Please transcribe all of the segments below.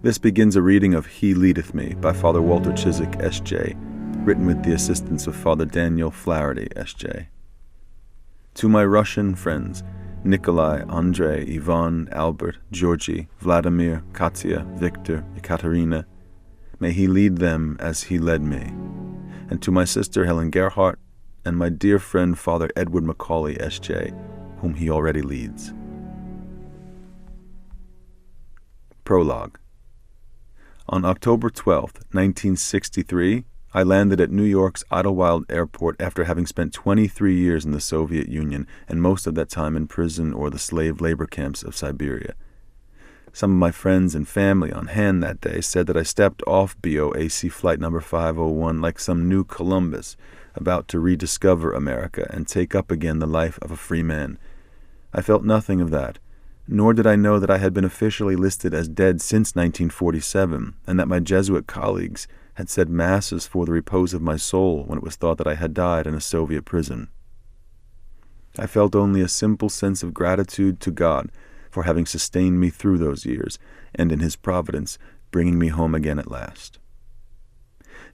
This begins a reading of He Leadeth Me by Father Walter Ciszek, S.J., written with the assistance of Father Daniel Flaherty, S.J. To my Russian friends, Nikolai, Andrei, Ivan, Albert, Georgy, Vladimir, Katya, Victor, Ekaterina, may he lead them as he led me. And to my sister Helen Gerhardt, and my dear friend Father Edward Macaulay, S.J., whom he already leads. Prologue. On October 12, 1963, I landed at New York's Idlewild Airport after having spent 23 years in the Soviet Union and most of that time in prison or the slave labor camps of Siberia. Some of my friends and family on hand that day said that I stepped off BOAC flight number 501 like some new Columbus, about to rediscover America and take up again the life of a free man. I felt nothing of that, nor did I know that I had been officially listed as dead since 1947, and that my Jesuit colleagues had said masses for the repose of my soul when it was thought that I had died in a Soviet prison. I felt only a simple sense of gratitude to God for having sustained me through those years, and in His providence, bringing me home again at last.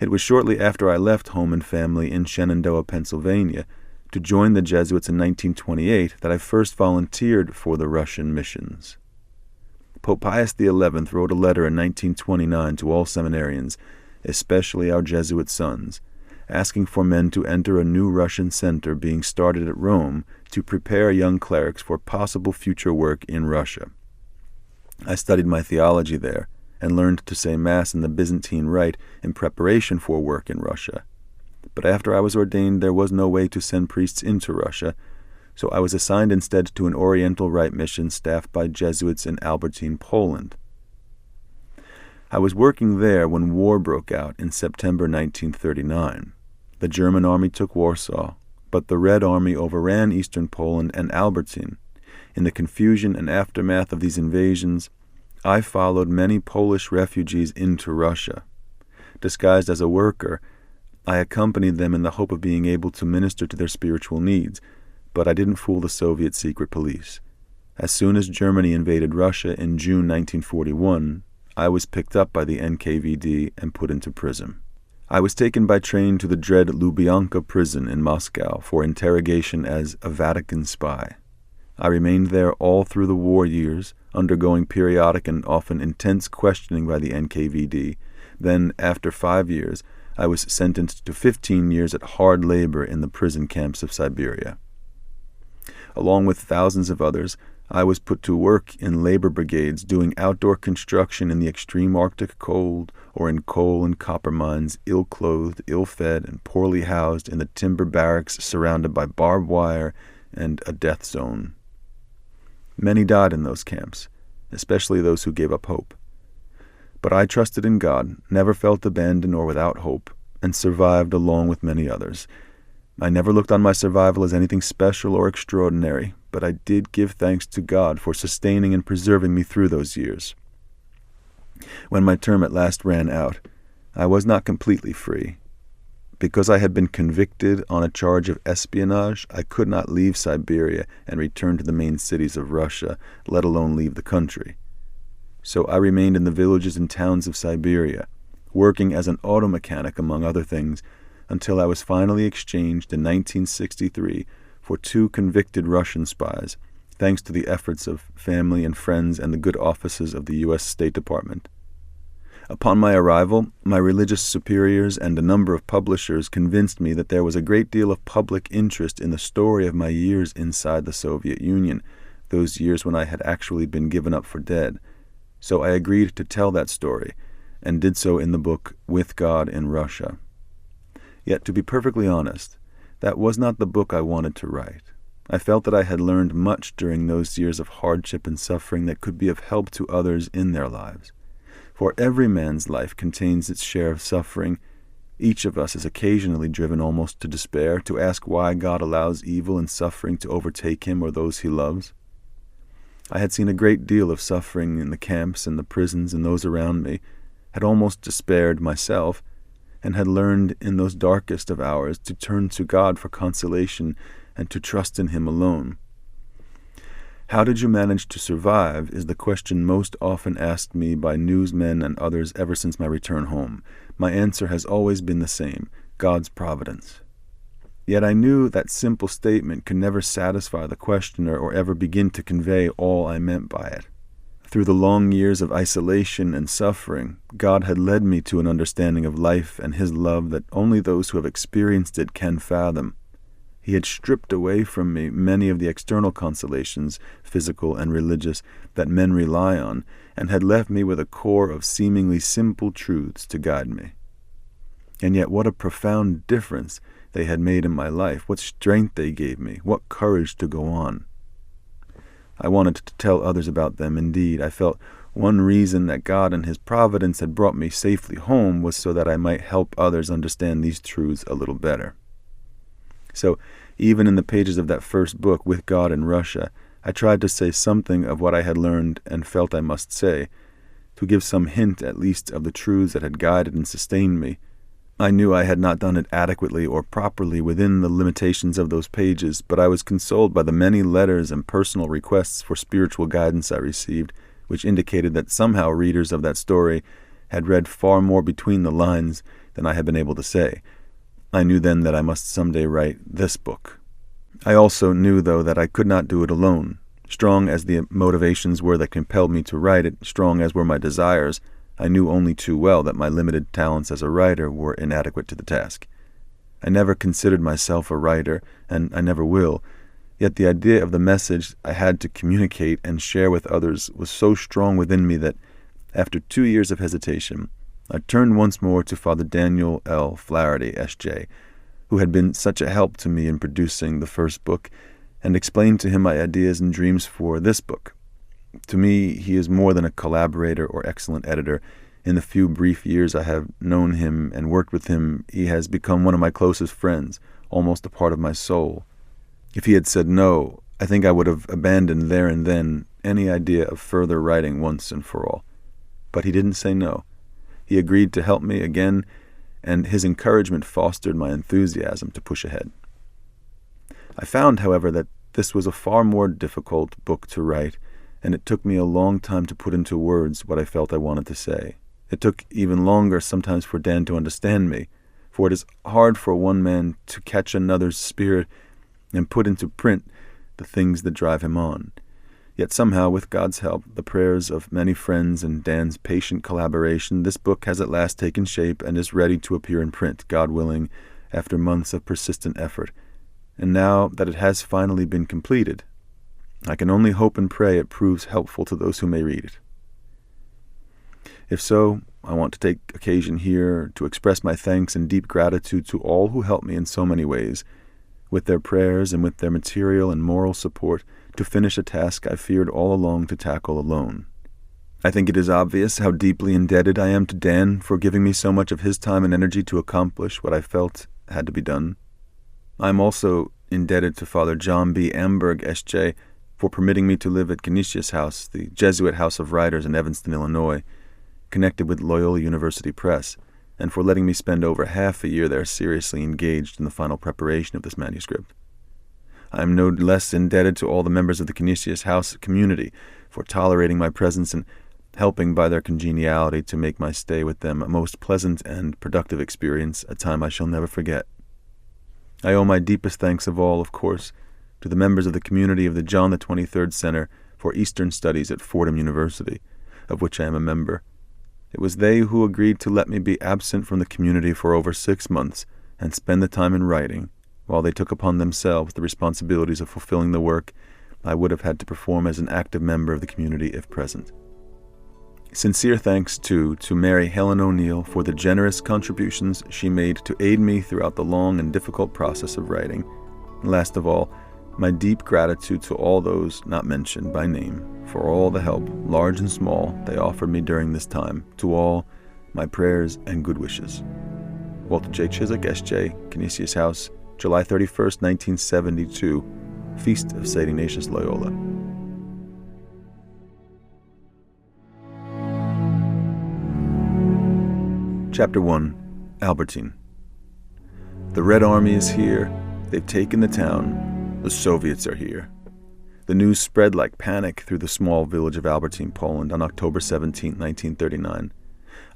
It was shortly after I left home and family in Shenandoah, Pennsylvania, to join the Jesuits in 1928 that I first volunteered for the Russian missions. Pope Pius XI wrote a letter in 1929 to all seminarians, especially our Jesuit sons, asking for men to enter a new Russian center being started at Rome to prepare young clerics for possible future work in Russia. I studied my theology there and learned to say Mass in the Byzantine Rite in preparation for work in Russia. But after I was ordained, there was no way to send priests into Russia, so I was assigned instead to an Oriental Rite mission staffed by Jesuits in Albertyn, Poland. I was working there when war broke out in September 1939. The German army took Warsaw, but the Red Army overran eastern Poland and Albertyn. In the confusion and aftermath of these invasions, I followed many Polish refugees into Russia. Disguised as a worker, I accompanied them in the hope of being able to minister to their spiritual needs, but I didn't fool the Soviet secret police. As soon as Germany invaded Russia in June 1941, I was picked up by the NKVD and put into prison. I was taken by train to the dread Lubyanka prison in Moscow for interrogation as a Vatican spy. I remained there all through the war years, undergoing periodic and often intense questioning by the NKVD. Then, after 5 years, I was sentenced to 15 years at hard labor in the prison camps of Siberia. Along with thousands of others, I was put to work in labor brigades doing outdoor construction in the extreme Arctic cold or in coal and copper mines, ill-clothed, ill-fed, and poorly housed in the timber barracks surrounded by barbed wire and a death zone. Many died in those camps, especially those who gave up hope. But I trusted in God, never felt abandoned or without hope, and survived along with many others. I never looked on my survival as anything special or extraordinary, but I did give thanks to God for sustaining and preserving me through those years. When my term at last ran out, I was not completely free. Because I had been convicted on a charge of espionage, I could not leave Siberia and return to the main cities of Russia, let alone leave the country. So I remained in the villages and towns of Siberia, working as an auto mechanic among other things, until I was finally exchanged in 1963 for 2 convicted Russian spies, thanks to the efforts of family and friends and the good offices of the U.S. State Department. Upon my arrival, my religious superiors and a number of publishers convinced me that there was a great deal of public interest in the story of my years inside the Soviet Union, those years when I had actually been given up for dead. So I agreed to tell that story, and did so in the book With God in Russia. Yet, to be perfectly honest, that was not the book I wanted to write. I felt that I had learned much during those years of hardship and suffering that could be of help to others in their lives. For every man's life contains its share of suffering. Each of us is occasionally driven almost to despair, to ask why God allows evil and suffering to overtake him or those he loves. I had seen a great deal of suffering in the camps and the prisons and those around me, had almost despaired myself, and had learned in those darkest of hours to turn to God for consolation and to trust in Him alone. How did you manage to survive is the question most often asked me by newsmen and others ever since my return home. My answer has always been the same: God's providence. Yet I knew that simple statement could never satisfy the questioner or ever begin to convey all I meant by it. Through the long years of isolation and suffering, God had led me to an understanding of life and His love that only those who have experienced it can fathom. He had stripped away from me many of the external consolations, physical and religious, that men rely on, and had left me with a core of seemingly simple truths to guide me. And yet what a profound difference they had made in my life, what strength they gave me, what courage to go on. I wanted to tell others about them. Indeed, I felt one reason that God and His providence had brought me safely home was so that I might help others understand these truths a little better. So, even in the pages of that first book, With God in Russia, I tried to say something of what I had learned and felt I must say, to give some hint at least of the truths that had guided and sustained me. I knew I had not done it adequately or properly within the limitations of those pages, but I was consoled by the many letters and personal requests for spiritual guidance I received, which indicated that somehow readers of that story had read far more between the lines than I had been able to say. I knew then that I must someday write this book. I also knew, though, that I could not do it alone. Strong as the motivations were that compelled me to write it, strong as were my desires, I knew only too well that my limited talents as a writer were inadequate to the task. I never considered myself a writer, and I never will, yet the idea of the message I had to communicate and share with others was so strong within me that, after 2 years of hesitation, I turned once more to Father Daniel L. Flaherty, S.J., who had been such a help to me in producing the first book, and explained to him my ideas and dreams for this book. To me, he is more than a collaborator or excellent editor. In the few brief years I have known him and worked with him, he has become one of my closest friends, almost a part of my soul. If he had said no, I think I would have abandoned there and then any idea of further writing once and for all. But he didn't say no. He agreed to help me again, and his encouragement fostered my enthusiasm to push ahead. I found, however, that this was a far more difficult book to write, and it took me a long time to put into words what I felt I wanted to say. It took even longer sometimes for Dan to understand me, for it is hard for one man to catch another's spirit and put into print the things that drive him on. Yet somehow, with God's help, the prayers of many friends, and Dan's patient collaboration, this book has at last taken shape and is ready to appear in print, God willing, after months of persistent effort. And now that it has finally been completed, I can only hope and pray it proves helpful to those who may read it. If so, I want to take occasion here to express my thanks and deep gratitude to all who helped me in so many ways, with their prayers and with their material and moral support, to finish a task I feared all along to tackle alone. I think it is obvious how deeply indebted I am to Dan for giving me so much of his time and energy to accomplish what I felt had to be done. I am also indebted to Father John B. Amberg, S.J., for permitting me to live at Canisius House, the Jesuit House of Writers in Evanston, Illinois, connected with Loyola University Press, and for letting me spend over half a year there seriously engaged in the final preparation of this manuscript. I am no less indebted to all the members of the Canisius House community for tolerating my presence and helping by their congeniality to make my stay with them a most pleasant and productive experience, a time I shall never forget. I owe my deepest thanks of all, of course, to the members of the community of the John the 23rd Center for Eastern Studies at Fordham University, of which I am a member. It was they who agreed to let me be absent from the community for over 6 months and spend the time in writing, while they took upon themselves the responsibilities of fulfilling the work I would have had to perform as an active member of the community if present. Sincere thanks, too, to Mary Helen O'Neill for the generous contributions she made to aid me throughout the long and difficult process of writing. And last of all, my deep gratitude to all those not mentioned by name for all the help, large and small, they offered me during this time. To all, my prayers and good wishes. Walter J. Ciszek, S.J., Canisius House, July 31st, 1972, Feast of Saint Ignatius Loyola. Chapter 1, Albertyn. The Red Army is here. They've taken the town. The Soviets are here. The news spread like panic through the small village of Albertyn, Poland, on October 17, 1939.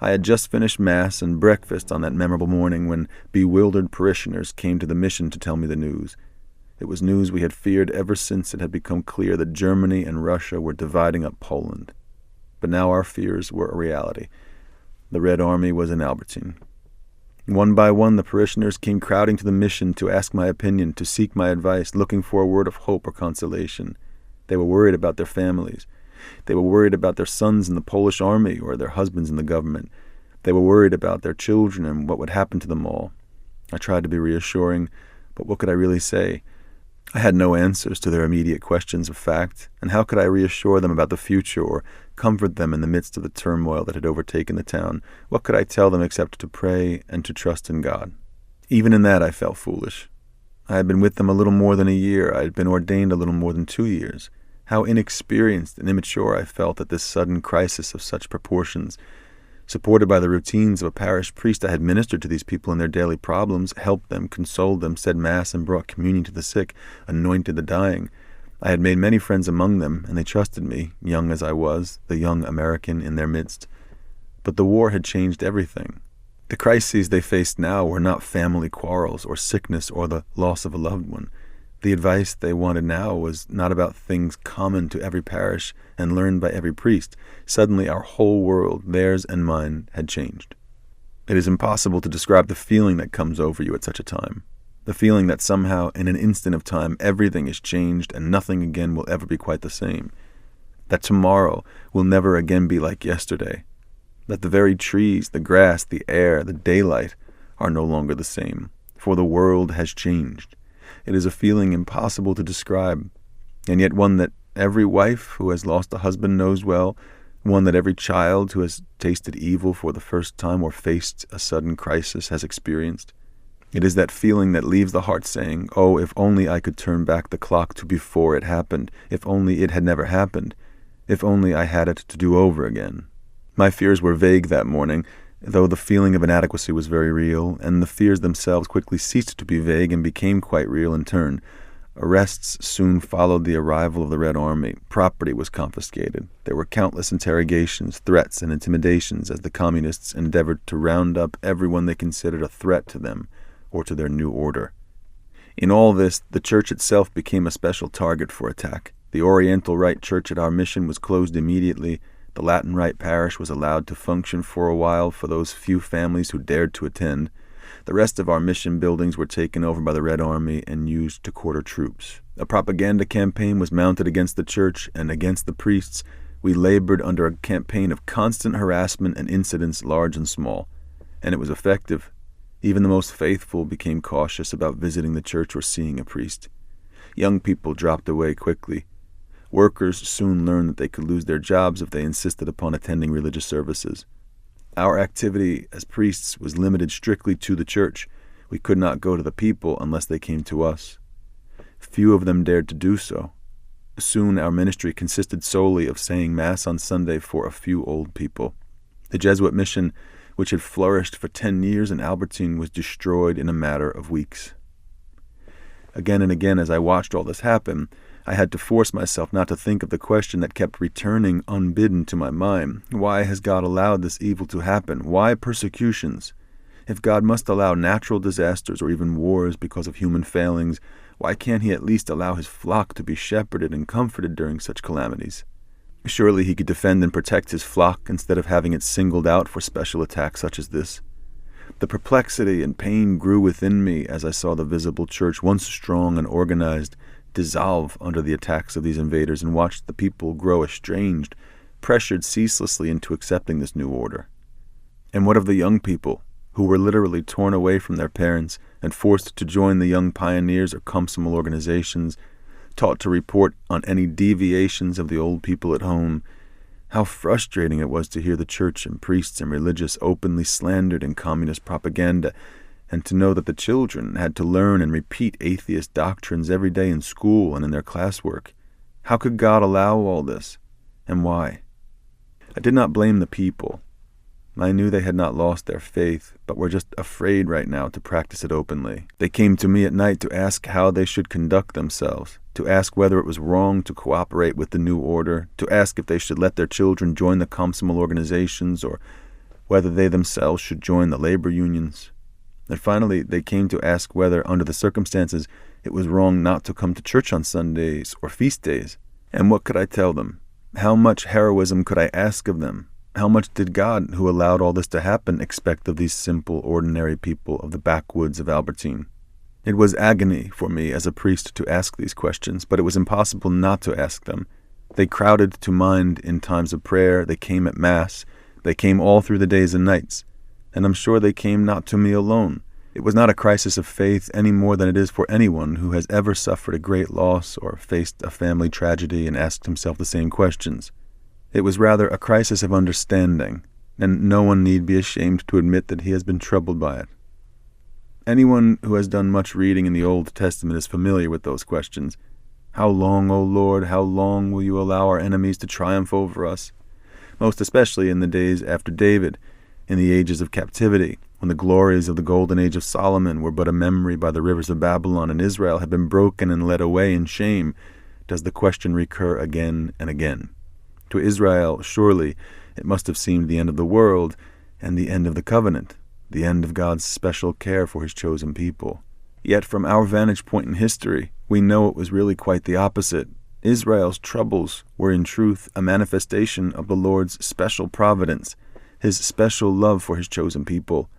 I had just finished Mass and breakfast on that memorable morning when bewildered parishioners came to the mission to tell me the news. It was news we had feared ever since it had become clear that Germany and Russia were dividing up Poland. But now our fears were a reality. The Red Army was in Albertyn. One by one, the parishioners came crowding to the mission to ask my opinion, to seek my advice, looking for a word of hope or consolation. They were worried about their families. They were worried about their sons in the Polish army or their husbands in the government. They were worried about their children and what would happen to them all. I tried to be reassuring, but what could I really say? I had no answers to their immediate questions of fact, and how could I reassure them about the future or comfort them in the midst of the turmoil that had overtaken the town? What could I tell them except to pray and to trust in God? Even in that I felt foolish. I had been with them a little more than a year. I had been ordained a little more than 2 years. How inexperienced and immature I felt at this sudden crisis of such proportions. Supported by the routines of a parish priest, I had ministered to these people in their daily problems, helped them, consoled them, said Mass and brought communion to the sick, anointed the dying. I had made many friends among them, and they trusted me, young as I was, the young American in their midst. But the war had changed everything. The crises they faced now were not family quarrels or sickness or the loss of a loved one. The advice they wanted now was not about things common to every parish and learned by every priest. Suddenly our whole world, theirs and mine, had changed. It is impossible to describe the feeling that comes over you at such a time. The feeling that somehow, in an instant of time, everything is changed and nothing again will ever be quite the same. That tomorrow will never again be like yesterday. That the very trees, the grass, the air, the daylight are no longer the same, for the world has changed. It is a feeling impossible to describe, and yet one that every wife who has lost a husband knows well, one that every child who has tasted evil for the first time or faced a sudden crisis has experienced. It is that feeling that leaves the heart saying, "Oh, if only I could turn back the clock to before it happened, if only it had never happened, if only I had it to do over again." My fears were vague that morning, though the feeling of inadequacy was very real, and the fears themselves quickly ceased to be vague and became quite real in turn. Arrests soon followed the arrival of the Red Army. Property was confiscated. There were countless interrogations, threats, and intimidations as the communists endeavored to round up everyone they considered a threat to them or to their new order. In all this, the church itself became a special target for attack. The Oriental Rite Church at our mission was closed immediately. The Latin Rite parish was allowed to function for a while for those few families who dared to attend. The rest of our mission buildings were taken over by the Red Army and used to quarter troops. A propaganda campaign was mounted against the church and against the priests. We labored under a campaign of constant harassment and incidents large and small, and it was effective. Even the most faithful became cautious about visiting the church or seeing a priest. Young people dropped away quickly. Workers soon learned that they could lose their jobs if they insisted upon attending religious services. Our activity as priests was limited strictly to the church. We could not go to the people unless they came to us. Few of them dared to do so. Soon our ministry consisted solely of saying Mass on Sunday for a few old people. The Jesuit mission, which had flourished for 10 years in Albertyn, was destroyed in a matter of weeks. Again and again, as I watched all this happen, I had to force myself not to think of the question that kept returning unbidden to my mind. Why has God allowed this evil to happen? Why persecutions? If God must allow natural disasters or even wars because of human failings, why can't he at least allow his flock to be shepherded and comforted during such calamities? Surely he could defend and protect his flock instead of having it singled out for special attacks such as this. The perplexity and pain grew within me as I saw the visible church, once strong and organized, dissolve under the attacks of these invaders, and watched the people grow estranged, pressured ceaselessly into accepting this new order. And what of the young people, who were literally torn away from their parents and forced to join the young pioneers or comsomol organizations, taught to report on any deviations of the old people at home? How frustrating it was to hear the church and priests and religious openly slandered in communist propaganda, and to know that the children had to learn and repeat atheist doctrines every day in school and in their classwork. How could God allow all this, and why? I did not blame the people. I knew they had not lost their faith, but were just afraid right now to practice it openly. They came to me at night to ask how they should conduct themselves. to ask whether it was wrong to cooperate with the new order, to ask if they should let their children join the communal organizations or whether they themselves should join the labor unions. And finally, they came to ask whether, under the circumstances, it was wrong not to come to church on Sundays or feast days. And what could I tell them? How much heroism could I ask of them? How much did God, who allowed all this to happen, expect of these simple, ordinary people of the backwoods of Albertyn? It was agony for me as a priest to ask these questions, but it was impossible not to ask them. They crowded to mind in times of prayer, they came at Mass, they came all through the days and nights, and I'm sure they came not to me alone. It was not a crisis of faith any more than it is for anyone who has ever suffered a great loss or faced a family tragedy and asked himself the same questions. It was rather a crisis of understanding, and no one need be ashamed to admit that he has been troubled by it. Anyone who has done much reading in the Old Testament is familiar with those questions. How long, O Lord, how long will you allow our enemies to triumph over us? Most especially in the days after David, in the ages of captivity, when the glories of the golden age of Solomon were but a memory by the rivers of Babylon and Israel had been broken and led away in shame, does the question recur again and again. To Israel, surely, it must have seemed the end of the world and the end of the covenant, the end of God's special care for his chosen people. Yet from our vantage point in history, we know it was really quite the opposite. Israel's troubles were in truth a manifestation of the Lord's special providence, his special love for his chosen people.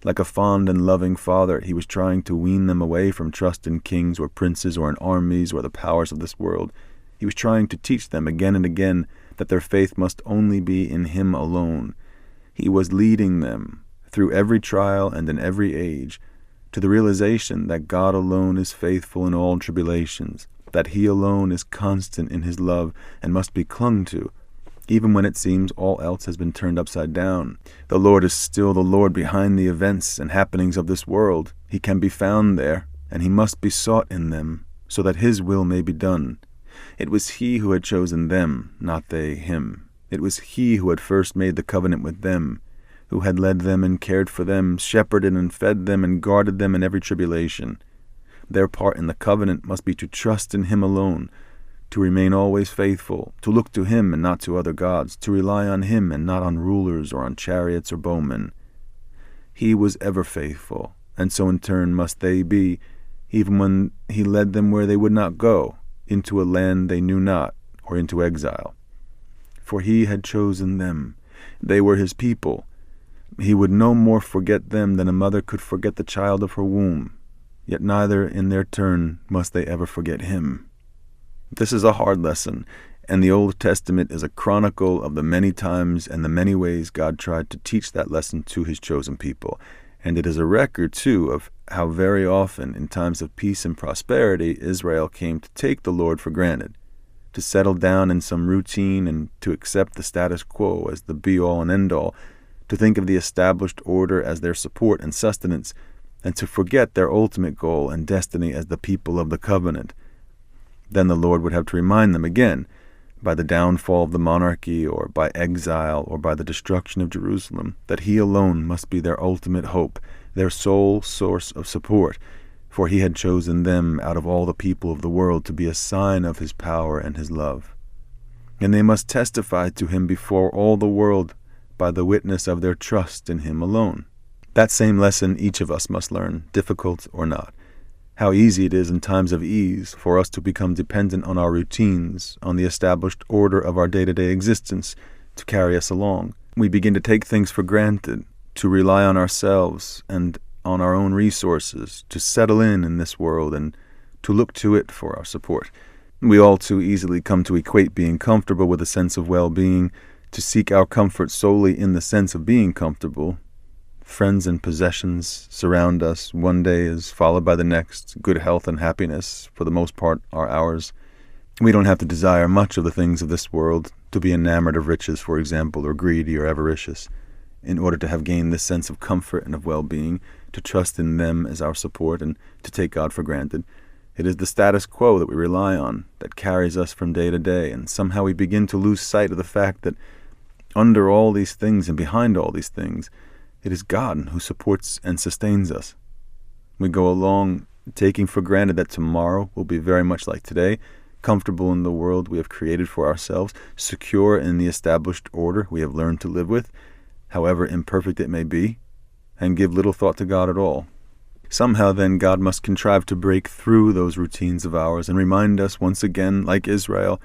Like a fond and loving father, he was trying to wean them away from trust in kings or princes or in armies or the powers of this world. He was trying to teach them again and again that their faith must only be in him alone. He was leading them through every trial and in every age to the realization that God alone is faithful in all tribulations, that he alone is constant in his love and must be clung to, even when it seems all else has been turned upside down. The Lord is still the Lord behind the events and happenings of this world. He can be found there, and he must be sought in them, so that his will may be done. It was he who had chosen them, not they him. It was he who had first made the covenant with them, who had led them and cared for them, shepherded and fed them and guarded them in every tribulation. Their part in the covenant must be to trust in him alone, to remain always faithful, to look to him and not to other gods, to rely on him and not on rulers or on chariots or bowmen. He was ever faithful, and so in turn must they be, even when he led them where they would not go, into a land they knew not, or into exile. For he had chosen them. They were his people. He would no more forget them than a mother could forget the child of her womb. Yet neither in their turn must they ever forget him. This is a hard lesson, and the Old Testament is a chronicle of the many times and the many ways God tried to teach that lesson to his chosen people. And it is a record, too, of how very often, in times of peace and prosperity, Israel came to take the Lord for granted, to settle down in some routine and to accept the status quo as the be-all and end-all, to think of the established order as their support and sustenance, and to forget their ultimate goal and destiny as the people of the covenant. Then the Lord would have to remind them again, by the downfall of the monarchy or by exile or by the destruction of Jerusalem, that he alone must be their ultimate hope, their sole source of support, for he had chosen them out of all the people of the world to be a sign of his power and his love. And they must testify to him before all the world by the witness of their trust in him alone. That same lesson each of us must learn, difficult or not. How easy it is in times of ease for us to become dependent on our routines, on the established order of our day-to-day existence to carry us along. We begin to take things for granted, to rely on ourselves and on our own resources, to settle in this world and to look to it for our support. We all too easily come to equate being comfortable with a sense of well-being, to seek our comfort solely in the sense of being comfortable. Friends and possessions surround us. One day is followed by the next. Good health and happiness, for the most part, are ours. We don't have to desire much of the things of this world, to be enamored of riches, for example, or greedy or avaricious, in order to have gained this sense of comfort and of well-being, to trust in them as our support, and to take God for granted. It is the status quo that we rely on, that carries us from day to day, and somehow we begin to lose sight of the fact that under all these things and behind all these things, it is God who supports and sustains us. We go along taking for granted that tomorrow will be very much like today, comfortable in the world we have created for ourselves, secure in the established order we have learned to live with, however imperfect it may be, and give little thought to God at all. Somehow then God must contrive to break through those routines of ours and remind us once again, like Israel,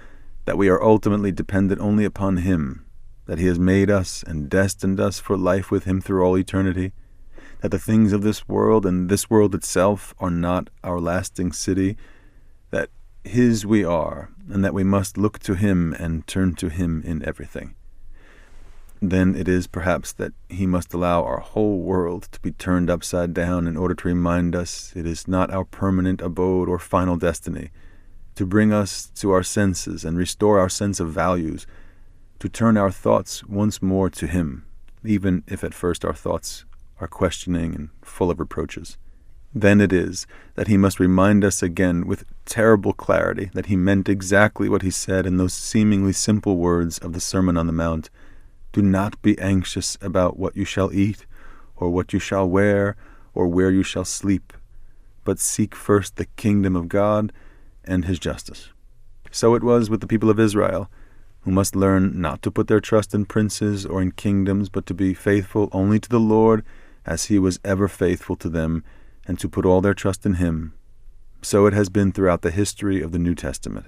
that we are ultimately dependent only upon Him, that He has made us and destined us for life with Him through all eternity, that the things of this world and this world itself are not our lasting city, that His we are, and that we must look to Him and turn to Him in everything. Then it is perhaps that He must allow our whole world to be turned upside down in order to remind us it is not our permanent abode or final destiny, to bring us to our senses and restore our sense of values, to turn our thoughts once more to Him, even if at first our thoughts are questioning and full of reproaches. Then it is that He must remind us again with terrible clarity that He meant exactly what He said in those seemingly simple words of the Sermon on the Mount: "Do not be anxious about what you shall eat, or what you shall wear, or where you shall sleep, but seek first the kingdom of God and His justice." So it was with the people of Israel, who must learn not to put their trust in princes or in kingdoms, but to be faithful only to the Lord as He was ever faithful to them, and to put all their trust in Him. So it has been throughout the history of the New Testament.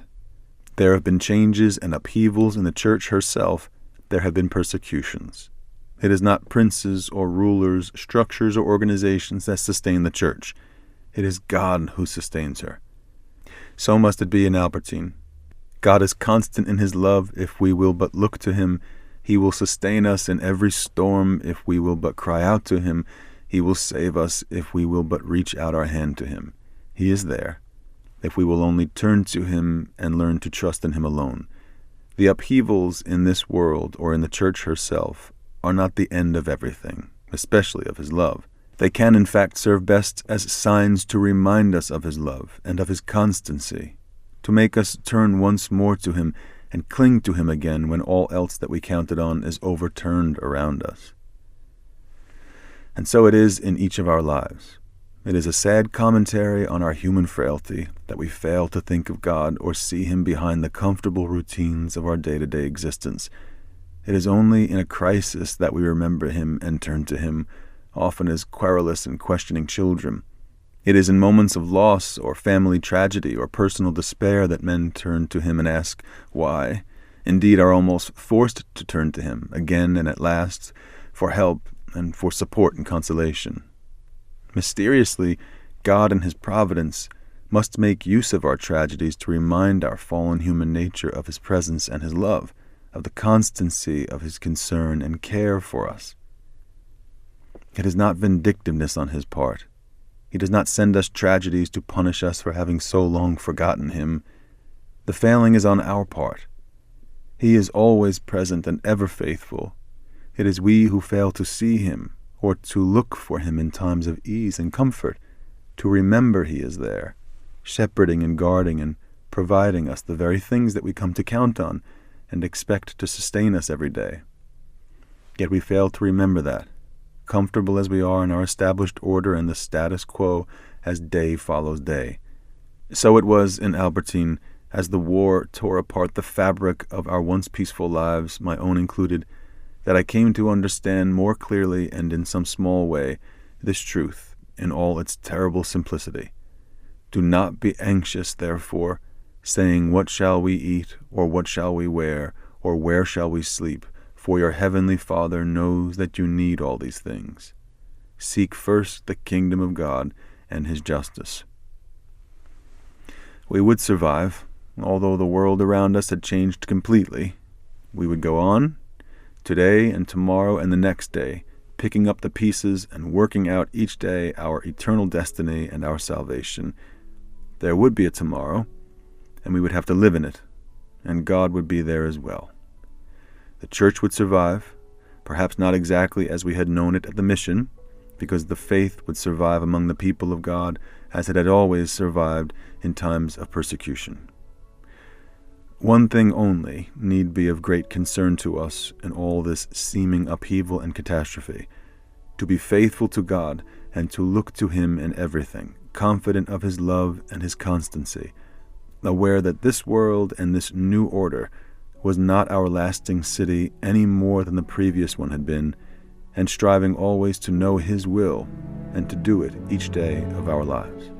There have been changes and upheavals in the Church herself. There have been persecutions. It is not princes or rulers, structures or organizations that sustain the Church. It is God who sustains her. So must it be in Albertyn. God is constant in His love if we will but look to Him. He will sustain us in every storm if we will but cry out to Him. He will save us if we will but reach out our hand to Him. He is there, if we will only turn to Him and learn to trust in Him alone. The upheavals in this world or in the Church herself are not the end of everything, especially of His love. They can in fact serve best as signs to remind us of His love and of His constancy, to make us turn once more to Him and cling to Him again when all else that we counted on is overturned around us. And so it is in each of our lives. It is a sad commentary on our human frailty that we fail to think of God or see Him behind the comfortable routines of our day-to-day existence. It is only in a crisis that we remember Him and turn to Him, often as querulous and questioning children. It is in moments of loss or family tragedy or personal despair that men turn to Him and ask why, indeed are almost forced to turn to Him again and at last for help and for support and consolation. Mysteriously, God in His providence must make use of our tragedies to remind our fallen human nature of His presence and His love, of the constancy of His concern and care for us. It is not vindictiveness on His part. He does not send us tragedies to punish us for having so long forgotten Him. The failing is on our part. He is always present and ever faithful. It is we who fail to see Him, or to look for Him in times of ease and comfort, to remember He is there, shepherding and guarding and providing us the very things that we come to count on and expect to sustain us every day. Yet we fail to remember that, comfortable as we are in our established order and the status quo as day follows day. So it was in Albertyn, as the war tore apart the fabric of our once peaceful lives, my own included, that I came to understand more clearly and in some small way this truth in all its terrible simplicity. Do not be anxious, therefore, saying, "What shall we eat, or what shall we wear, or where shall we sleep? For your heavenly Father knows that you need all these things. Seek first the kingdom of God and His justice." We would survive, although the world around us had changed completely. We would go on, today and tomorrow and the next day, picking up the pieces and working out each day our eternal destiny and our salvation. There would be a tomorrow, and we would have to live in it, and God would be there as well. The Church would survive, perhaps not exactly as we had known it at the mission, because the faith would survive among the people of God as it had always survived in times of persecution. One thing only need be of great concern to us in all this seeming upheaval and catastrophe: to be faithful to God and to look to Him in everything, confident of his love and his constancy, aware that this world and this new order was not our lasting city any more than the previous one had been, and striving always to know his will and to do it each day of our lives.